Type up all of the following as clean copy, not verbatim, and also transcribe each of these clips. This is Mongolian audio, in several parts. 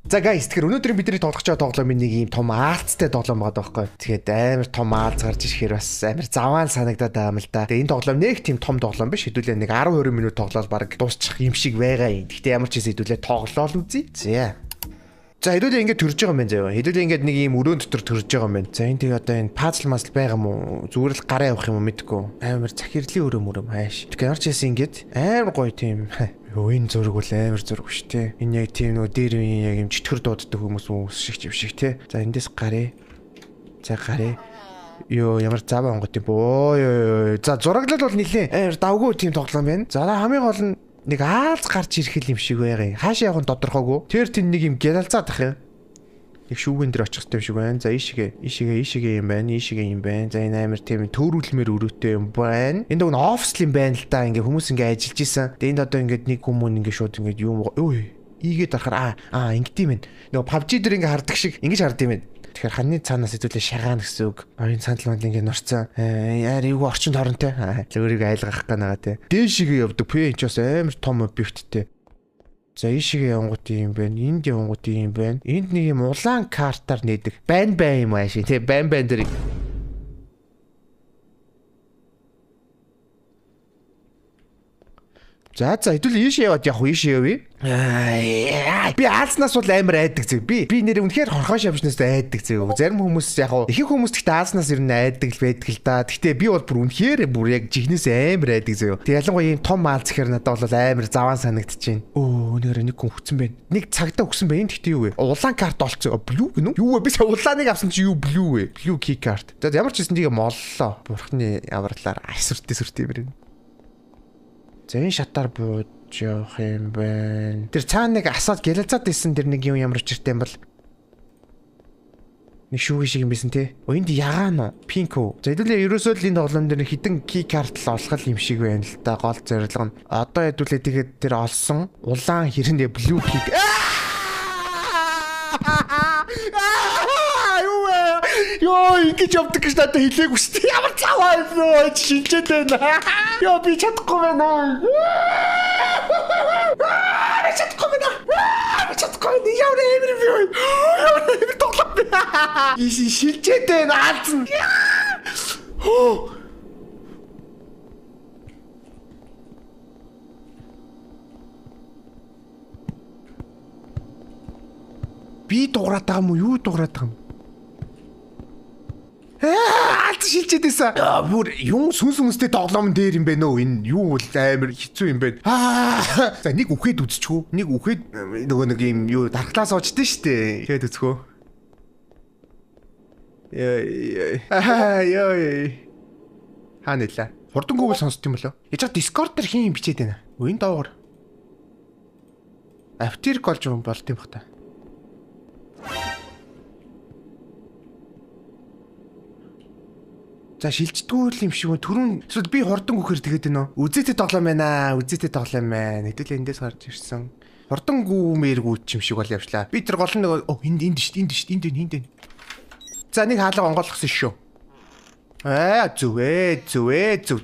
За guys, тэгэхээр өнөөдөр бидний тоглох тоглоомын нэг юм том аалцтай тоглоом байгаа байхгүй. Тэгээд амар том аалц гарч ирэхээр бас амар заваан санагдаад байгаа юм л да. Тэгээд энэ тоглоом нэг тийм том тоглоом биш. Хэдүүлээ нэг 10-20 минут тоглоод баг дуусчих юм шиг байгаа юм. Гэхдээ ямар ч хэсэг хэдүүлээ тоглоол үзье. За хэдүүлээ ингээд төрж байгаа юм байна заяа. Хэдүүлээ ингээд нэг юм өрөөнд дотор төрж байгаа юм байна. За энэ тэгээ одоо энэ пазл масл байгаа юм уу? Зүгээр л гараа явах юм уу мэдгүй. Амар захирлын өрөөм хайш. Тэгэхээр ямар ч хэсэг ингээд амар гоё тийм энэ зураг бол амар зураг шүү дээ. Энэ яг тийм нөгөө дээр яг юм чөтгөр дууддаг хүмүүс шиг юм шиг те. За эндээс гарыг. За гарыг. Йоо ямар заваа онгот юм бөө. За зураглал бол нилээ амар давгүй тийм тоглоом байна. За хамгийн гол нь нэг аалз гарч ирэх юм шиг байгаа. Хаашаа явах нь тодорхойгүй. Тэр тэн нэг юм гялалцаад ах юм. Нэг шүүгэн дээр очих юм шиг байна. За ийшээгээ юм байна. Ийшээгээ юм байна. За энэ амар тийм төөрүүлмээр өрөөтэй юм байна. Энд нэг офс юм байна л да. Ингээ хүмүүс ингээ ажиллаж исэн. Тэгээд энд одоо ингээ нэг хүмүүс ингээ шууд ингээ юм ийгээд дарахаар ингэдэм юм. Нөгөө PUBG дээр ингээ хардаг шиг ингэж хардсан юм байна. Тэгэхээр ханы цаанаас хэдүүлээ шагаана гэсэн үг. Энэ сандал манд ингээ нурцсан. Яар эвгүй орчин торонтой. Өөрийг айлгах гэнаа те. Дээшигээ явдаг. P ч бас амар том объекттэй. За ийшээ явангууд юм байна. Энд явангууд юм байна. Энд нэг юм улаан картаар нээдэг. Байн юм ааши тий байн дээр. За хэдүүл ийшээ яваад явах ийшээ явъя. Би аалснаас бол амар айдаг зэг. Би нэр үнэхээр хорхоо шавжнаас айдаг зэг. Зарим хүмүүс яг ихэнх хүмүүс гэхдээ аалснаас ер нь айдаг л байдаг л да. Гэхдээ би бол бүр үнэхээр бүр яг жигнээс амар айдаг зэг. Тэг ялангуяа ийм том аалц гэхээр надад бол амар заваан санагдчихээн. Өнөөр нэг хүн хүцэн байна. Нэг цагтаа өгсөн байна. Гэхдээ юу вэ? Улаан карт олцсон. Блүү гэнэ үү? Юу вэ? Би улааныг авсан чи юу блүү вэ? Блүү key card. За ямар ч гэсэн тийг моллоо. Бурхны авралаар асвэртэй юм байна. За энэ шатаар бууж явах юм байна. Тэр цаана нэг асаад гялалцаад исэн тэр нэг юм ямар чиртэй юм бол нэг шүүгээ шиг юм байсан те. Энд ягаана пинко. За хэдүүлээ ерөөсөө л энэ тоглоом дээр хитэн key card л олох юм шиг байна л да. Гол зорилго нь одоо хэдүүлээ тэгээд тэр олсон улаан хэрэндээ blue key. Йоо ингэж явдаг гэж надад хэлээгүй шүү дээ. Ямар цаваа юм шинжээд байна. Йоо би чадахгүй байна. Чадахгүй ямар эмэр би. Ямар эмэр тоглох бэ. Иши шинжээд байна аалзна. Би дуурайд байгаа юм уу? Юу дуурайд байгаа юм? Алт шилжээдээсэн. Бүр юм сүнстэй тоглоом дээр юм байна уу? Энэ юу бол амар хэцүү юм байна. За нэг үхээд үзчихв. Нэг үхээд нөгөө нэг юм юу дархлаас оочдээ штэ. Тэгэд үзхөө. Хаанэлаа. Хурдангүйг сонсд юм болоо. Яж Discord дээр хин бичээд байна. Үн доогор. Автирк болж юм болт юм бах та. За шилждэггүй юм шиг түрүүн эсвэл би хурдан гүхээр тэгээд байна уу? Үзээтэй тоглоом байна. Үзээтэй тоглоом байна. Хэдүүлээ эндээс гарч ирсэн. Хурдан гүмээргүй юм шиг бол явшлаа. Би тэр гол нь нөгөө энд шүү. За нэг хаалга онгойлгосон шүү. Зүв.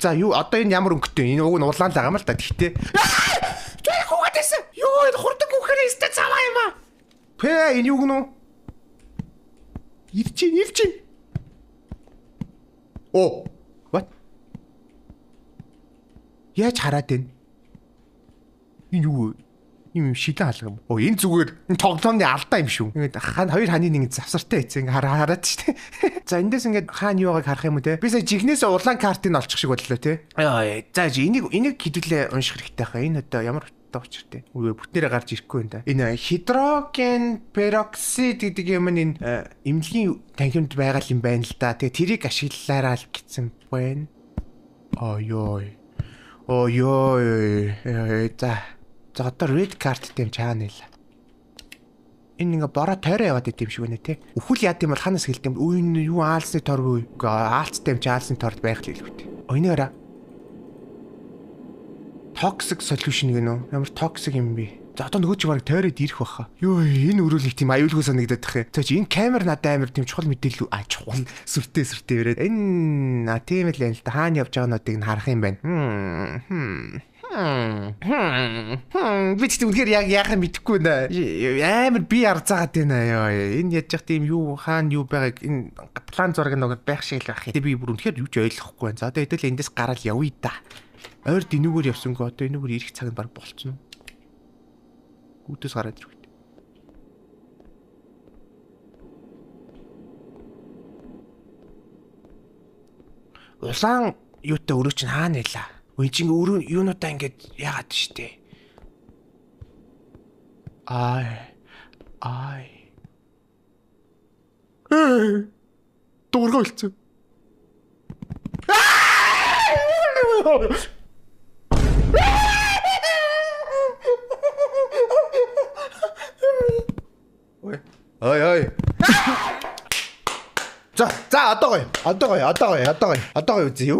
За юу одоо энэ ямар өнгөтэй? Энэ уг нь улаан л байгаа юм л да. Тэгтээ. Тэр хуугадсэн. Юу энэ хурдан гүхээр өстэй цаваа юм аа. Энэ юу гэнэ? Ирчин. What? Яаж хараад байна? Энэ юу? Ийм шилэн хаалга юм. Энэ зүгээр энэ тоглоомны алдаа юм шүү. Ингээд хоёр ханы нэг завсартай хийцэн хараад штэ. За эндээс ингээд хаана юугааг харах юм уу те? Би сая жигнээс улаан картыг олчих шиг бодлоо те. За энийг хэдүүлээ унших хэрэгтэй хаа. Энэ одоо ямар очиртэй. Бүтнээрээ гарч ирэхгүй юм да. Энэ хидроген пероксид гэдэг юм энэ эмнэлгийн танхимд байгаа юм байна л да. Тэгээ тэрийг ашиглалаараа л гэсэн байна. За одоо red card гэм чаана нэлээ. Энэ ингээ бороо тойроо яваад идэм шиг байна те. Үхэл яад юм бол ханаас хэлдэм. Энэ юу аалсны торгүй. Аалцтай юм чи аалсны торд байх л хэлвэтэй. Энийгээрээ toxic solution гэнэ үү? Ямар toxic юм бэ? За одоо нөгөө чи баг тойроод ирэх баха. Юу энэ өрөөлөх тийм аюулгүй санагдаад тах юм. За чи энэ камер надад амар тийм чухал мэдээлэл чухал сүртэй ирээд энэ тийм л юм л да. Хаана явж байгаануудыг нь харах юм байна. Би ч үнэхээр яг яахаа мэдэхгүй нэ. Амар би арзаагаад байна ёо. Энэ яаж яах тийм юу хаана юу байгааг энэ план зураг нэг байх шиг л байх. Би бүр үнэхээр юу ч ойлгохгүй байна. За одоо хэдэл эндээс гараад явъя да. Ойр дэнүүгээр явсангүй одоо энэгээр ирэх цаг нь баг болцсон уу? Гүтээс гараад ирэх. Улаан юутай өрөө чинь хаана нэлээ? Үе чинь өрөө юунуудаа ингэж яагаад штэ? Дуурга болцсон. Ой. За одоо гоё үзье.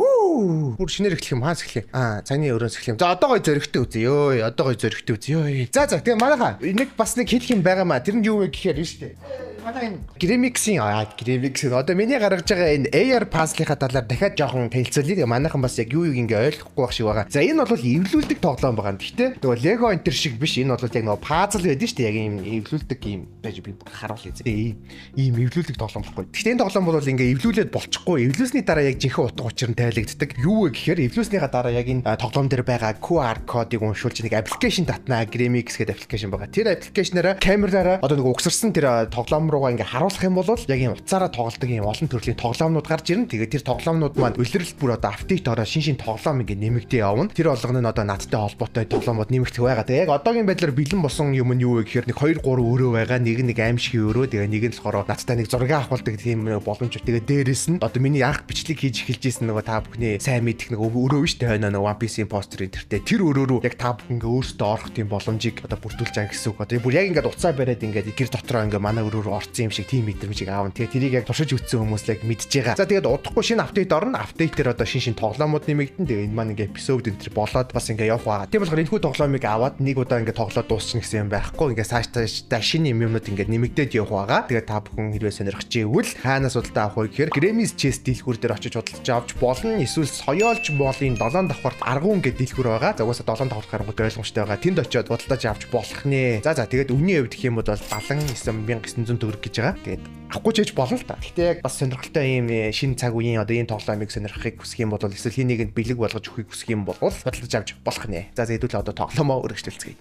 Бүр шинээр эхлэх юм хаас эхлэе. Цагны өрөөс эхлэе. За одоо гоё зөрөгтэй үзье. Ёй, одоо гоё зөрөгтэй үзье. За тэгээ манайха нэг бас нэг хэлэх юм байгаа маа. Тэр нь юу вэ гэхээр нь штэ. Манай Grimix-ийн одоо миний гаргаж байгаа энэ AR puzzle-ийнхаа талаар дахиад жоохон танилцуулъя. Манайхан бас яг юу ингээ ойлгохгүй байх шиг байгаа. За энэ бол эвлүүлдэг тоглоом байгаа. Гэхдээ нөгөө Lego Enter шиг биш. Энэ бол яг нөгөө puzzle байдаг шүү дээ. Яг ийм эвлүүлдэг ийм байж би харуулъя. Ийм эвлүүлдэг тоглоом байхгүй. Гэхдээ энэ тоглоом бол ингээ эвлүүлээд болчихгүй. Эвлүүлсний дараа яг жинхэнэ утга учир нь тайлагддаг. Юу вэ гэхээр эвлүүлснийхаа дараа яг энэ тоглоом дээр байгаа QR кодыг уншуулж нэг аппликейшн татнаа. Grimix гэдэг аппликейшн байгаа. Тэр аппликейшнаараа камераараа одоо нэг угсарсан тэр тоглоом руугаа ингээ харуулах юм бол яг ийм уцаараа тоглодог ийм олон төрлийн тоглоомнууд гарч ирнэ. Тэгээд тэр тоглоомнууд маань үлрэлт бүр одоо апдейт ороо шин тоглоом ингээ нэмэгдээ явна. Тэр болгоно нь одоо надтай холбоотой тоглоомууд нэмэгдэх байгаа. Тэгээд яг одоогийн байдлаар бэлэн болсон юм нь юу вэ гэхээр нэг 2 3 өрөө байгаа. Нэг аимшигын өрөө. Тэгээд нэг нь болохоор надтай нэг зураг авахулдаг тийм боломж. Тэгээд дээрэс нь одоо миний анх бичлэг хийж эхэлж ийсэн нөгөө та бүхний сайн мэдих нэг өрөө биш тэ хойно нэг One Piece-ийн постэр энтертэй. Тэр өрөө рүү яг та бүхэн ингээ өөртөө орох тийм боломжийг одоо бүрдүүлж байгаа гэсэн үг. Одоо бүр яг ингээ уцаа бариад ингээ гэр дотроо ингээ манай өрөө рүү орсон юм шиг тийм мэдрэмжийг аавна. Тэгээ тэрийг яг туршиж үтсэн хүмүүс л яг мэдж байгаа. За тэгээд удахгүй шинэ апдейт орно. Апдейтээр одоо шин тоглоомууд нэмэгдэн. Тэгээ энэ маань ингээ эпизод энтер болоод бас ингээ явах байгаа. Тийм болохоор энэхүү тоглоомыг аваад нэг удаа ингээ тоглоод дуусчихна гэсэн юм байхгүй. Ингээ цаашдаа шинэ юмнууд ингээ нэмэгдээд явах байгаа. Тэгээ та бүхэн хэрвээ сонирхож ивэл хаанаас удаа авах вэ гэхээр Grimix Chest дэлгүүр дээр очиж худалдаж авч болно. Эсвэл соёолч моолын 7 давхарт аргуун гэдэг дэлгүүр байгаа. За угаасаа 7 давхарт гаргах ойлгомжтой байгаа. Тэнд очиод худалдаж авч болох нэ. За тэгээд үнийн хувьд гэх юм бол 79,900 төгрөг гэж байгаа. Тэгээд авахгүй ч хийж болно л та. Гэхдээ яг бас сонирхолтой ийм шинэ цаг үеийн одоо энэ тоглоомыг сонирхохыг хүсэх юм бол эсвэл хий нэгэнд бэлэг болгож өгөхийг хүсэх юм бол худалдаж авч болох нэ. За хэдүүл одоо тоглоомоо өргөжлөлцгээе.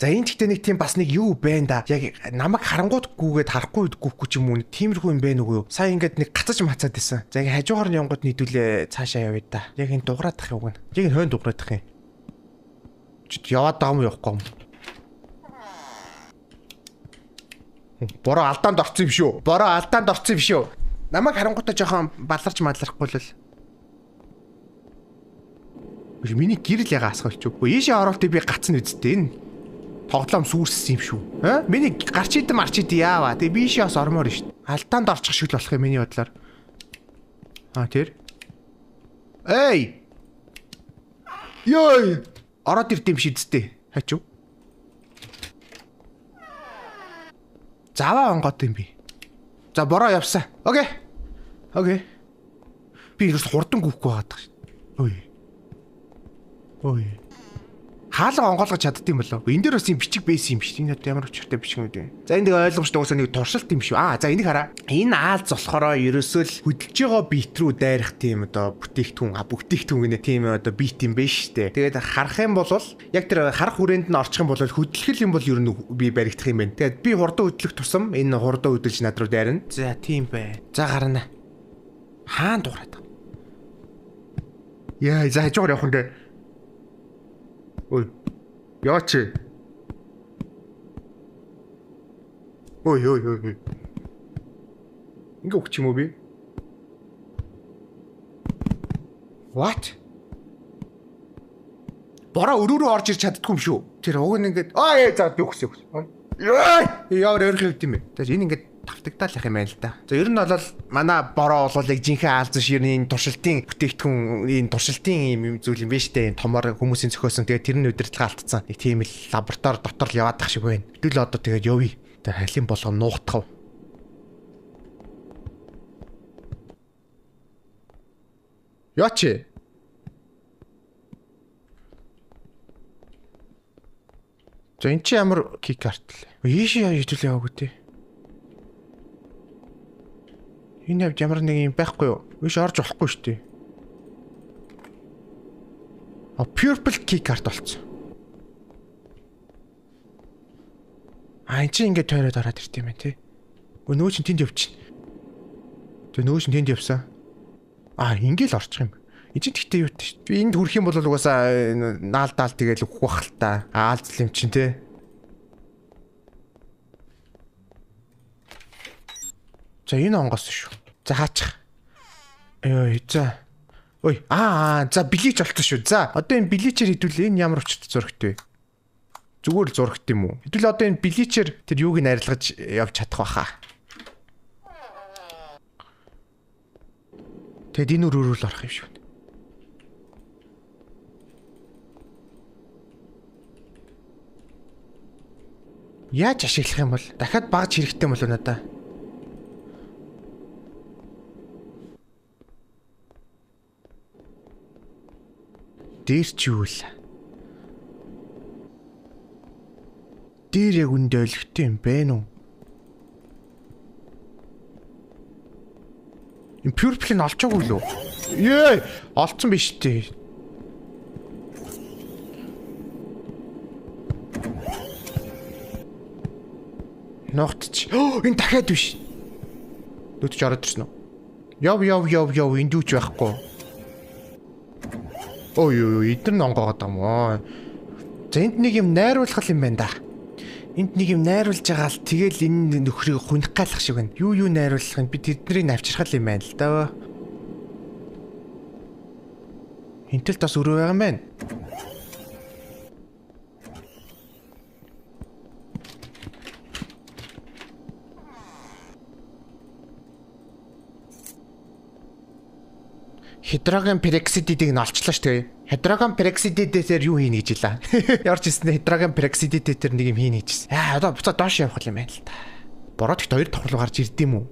За энэ гэхдээ нэг тийм бас нэг юу байна да. Яг намайг харангуутгүйгээд харахгүй үдгүйхгүй ч юм уу тиймэрхүү юм байна уу юу? Сая ингээд нэг гацаж мацаад байсан. За яг хажуугаар нь явгод нийтүүлээ цаашаа явъя да. Яг энэ дуграадах юм. Яг энэ хойно дуграадах юм. Яваад байгаа юм явахгүй юм. Бороо алдаанд орсон юм шүү. Намайг харангуутаа жоохон баларч мадлахгүй л. Миний гэрэл яга асгаалч үгүй. Ийшээ оролтыг би гацсан үсттэй энэ. Тоглоом сүрссэн юм шүү. Миний гарч идэм арч идэм яава. Тэгээ би ийшээ бас ормоор нь шүү. Алдаанд орчих шиг л болох юм миний бодлоор. Тэр. Эй. Ёй. Ороод ирдэм шидтэй. Хачуу. Заваа онгот юм би. За бороо явсан. Окей. Би ерөөс хурдан гүхгүй байгаад шүү. Ой. Хаалга онгоолгож чаддсан болов. Энэ дээр бас юм бичиг байсан юм биш. Энэ ямар өчртэй бичиг юм бэ? За энэ нэг ойлгомжтой уусаа нэг туршилт юм шүү. За энийг хараа. Энэ аалз болохоор ерөөсөө л хөдөлж байгаа бит рүү дайрах тийм одоо бүтээгдэхүүн гэнэ тийм одоо бит юм биш үү? Тэгээд харах юм бол яг тэр харах хүрээнд нь орчих юм бол хөдөлгөл юм бол ер нь би баригдах юм байна. Тэгээд би хурдан хөдлөх тусам энэ хурдан хөдөлж над руу дайрна. За тийм бай. За гарна. Хаан дуурайд. Яа, за хажуугаар явах юм дээ. Ой. Яач. Ой. Ингээ өгч юм уу би? What? Бороо өрөө рүү орж ирч чаддгүй юм шүү. Тэр уг нь ингээд за би өгсөн. Яа өөрх юм бэ? Тэр энэ ингээд тавтагдаал ах юм байна л да. За ер нь бол манай бороо бол яг жинхэнэ аалзан ширний туршилтын бүтээгдэхүүн энэ туршилтын юм зүйл юм байна штэ. Энэ томоор хүмүүсийн зохиосон. Тэгээд тэрний удирдлага алдсан. Нэг тийм л лаборатори дотор л яваад тах шиг байна. Хэдүүл одоо тэгээд явъя. Тэр халин болгоо нуухтав. Яач. За эн чи ямар key card л. Ийшээ хитүүл яваагүй тий. Энэ явж ямар нэг юм байхгүй юу? Ийш орж болохгүй шүү дээ. Purple key card болцсон. Эн чи ингээд тойроод ороод ирт юм байна тий. Нөө чин тэнд явчих. Тэг нөө чин тэнд явсан. Ингээл орчих юм. Энд чи тэгтээ юу тий. Би энд хүрэх юм бол угаасаа наалдаал тэгэл өгөх бах л та. Аалзл юм чин тий. За энэ онгоос шүү. За хаачих. За. Ой, за билич болчихсон шүү. За, одоо энэ биличээр хэдүүл энэ ямар учиртай зурагт вэ? Зүгээр л зурагт юм уу? Хэдүүл одоо энэ биличээр тэр юуг нь арилгаж явж чадах байхаа. Тэгэд энэ өрөөрөл орох юм шүү. Яаж ашиглах юм бол? Дахиад багж хэрэгтэй болов надаа. Дээр ч юу л. Дээр яг үндэ ойлгохтой юм бэ нү? Им purple-ыг олчоогүй лөө. Ее, олцсон биш дээ. Ногтч. Энэ дахиад биш. Нүдч ороод ирсэн үү? Яв энд юу ч байхгүй. Ой, эдгээр нь онгоогод юм аа. За энд нэг юм найруулах юм байна да. Энд нэг юм найруулж байгаа л тэгэл энэ нөхрийг хуних галах шиг байна. Юу найруулах юм би тэднийг навчрах юм байна л да. Энтэл тас өрөө байгаа юм байна. Hydrogen peroxide-ийг нь олчлаа шүү дээ. Hydrogen peroxide-дээр юу хийнэ гэж илаа. Ямар ч юм hydrogen peroxide-дээр нэг юм хийнэ гэжсэн. Одоо буцаа доош явах юм байна л та. Бороод ихт хоёр давхар гарч ирдэм үү?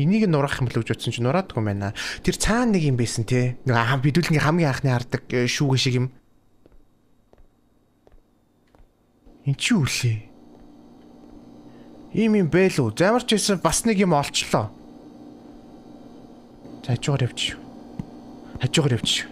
Энийг нурах юм л гэж бодсон чинь нураадгүй юм байна. Тэр цаана нэг юм байсан те. Нэг бидүүлгийн хамгийн анхны хардаг шүүгэн шиг юм. Энд чи үлээ. Ийм юм байлуу. Замарч байсан бас нэг юм олчлоо. За хажуугаар явчих. Хажуугаар явчих.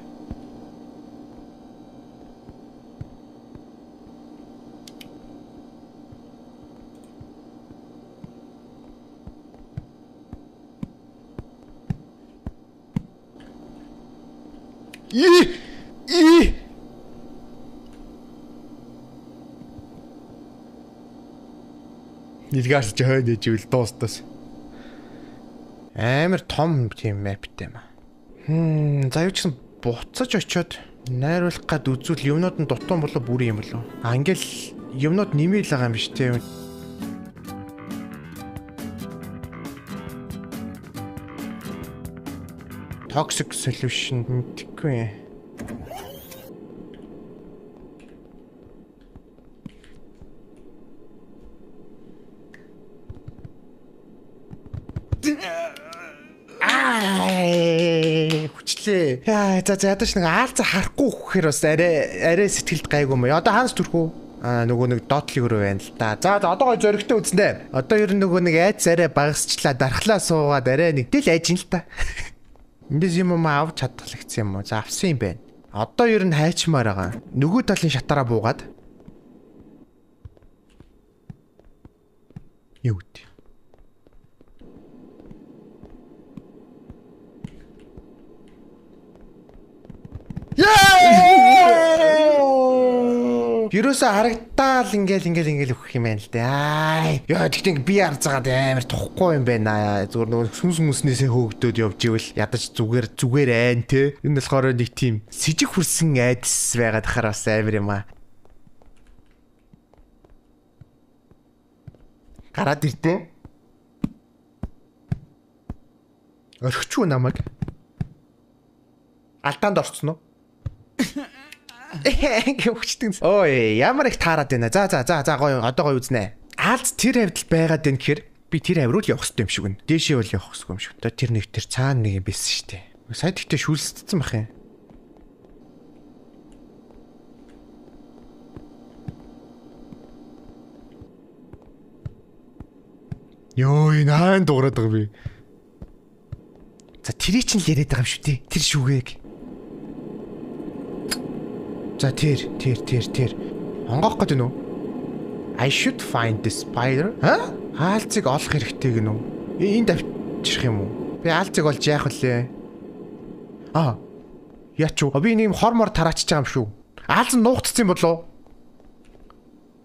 Нэлгаарч хойд ижил дуустас. Амар том тийм мэптэй юм. За юу ч гэсэн буцаж очиод найруулах гад үзвэл юмнууд нь дутуун болоо бүрийн юм болов. Ингээл юмнууд нэмэл байгаа юм биш тийм. Toxic solution гэхгүй. Хүчлээ. За ядаж нэг аалзаа харахгүй гэхээр бас арай сэтгэлд гайгүй юм. Одоо хаанс төрөх үү? Нөгөө нэг доотлын өрөө байна л да. За одоо гой зөрөгтэй үзнэ. Одоо ер нь нөгөө нэг айц арай багасчлаа, дархлаа суугаад арай нэг тэл айж ин л та. Эндээс юм авч чадхлагцсан юм уу? За авсан юм байна. Одоо ер нь хайчмаар байгаа. Нөгөө талын шатараа буугаад. Юу вэ? Юусе харагтаал ингээл өгөх юм байна л дээ. Яа тэгтээ би арзаагаад амар тухгүй юм байна. Зүгээр нөгөө сүнснээсээ хөөгдөөд явж ивэл ядаж зүгээр айн те. Энэ болохоор нэг тийм сэжиг хүрсэн айдас байгаад хахаар бас амар юм аа. Гараад иртээ. Орхичгүй намайг. Алтаанд орцсон уу? Гэвчтэн. Ой, ямар их таарад байна. За гоё одоо гоё үзнэ. Аалз тэр хавьд байгаад байна гэхээр би тэр хавь руу л явах хэрэгтэй юм шиг байна. Дээшээ бол явах хэрэгтэй юм шиг. Тэр нэг тэр цаана нэг юм байсан шүү дээ. Сая тэгтээ шүүлсдсэн бах юм. Йоо, энэ хаан дуурайд байгаа би. За тэрий чинь л яриад байгаа юм шүү дээ. Тэр шүүгээг. За тэр. Онгоох гэдэг нь үү? I should find the spider. Ха? Хаалцыг олох хэрэгтэй гэнэ үү? Энд авчрах юм уу? Би хаалцыг олж яах вүлээ? Яач юу? Би нэг юм хормор тараачж байгаа юм шүү. Хаалц нь нуугдсан юм болоо?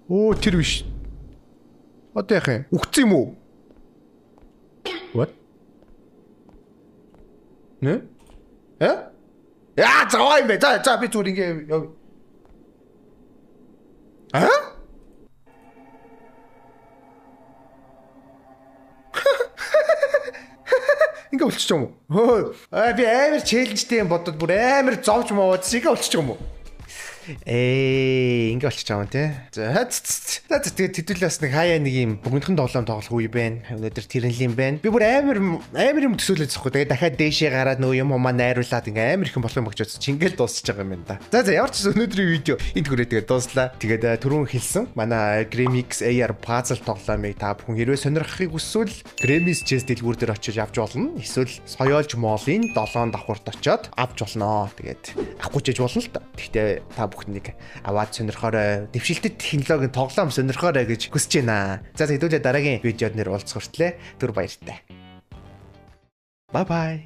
Оо, тэр биш. Одоо яах юм? Үхсэн юм уу? What? Нэ? Заваа юм бэ. За би зүгээр ингэ яв. Ингээ болчих юм уу? Би амар челленжтэй юм бодод бүр амар зовж мовод ингээ болчих юм уу? Ингээ болчих юм тий. За тэгээд хэдүүлээс нэг хаяа нэг юм богинохон тоглоом тоглох үе байна. Өнөөдөр тэрнлийн байна. Би бүр амар юм төсөөлөж захгүй. Тэгээд дахиад дээшээ гараад нөө юм хумаа найруулад ингээ амар их юм болох юм багч бодсон. Ингээл дуусчих байгаа юм да. За ямар ч өнөөдрийн видео энд хүрээ тэгээд дууслаа. Тэгээд түрүүн хэлсэн манай Gramix AR puzzle тоглоомыг та бүхэн хэрвээ сонирхохыг хүсвэл Gramix chest дэлгүүр дээр очиж авч болно. Эсвэл соёолж моолын 7 давхурт очиод авч болно. Тэгээд авахгүй ч болно л та. Гэхдээ та бүхнийг аваад сонирхоорой. Дэвшилтэт технологийн тоглоом сонирхоорой гэж хүсэж байна. За хэдүүлээ дараагийн видеод нэр уулзах хүртлээр түр баяртай. Bye bye.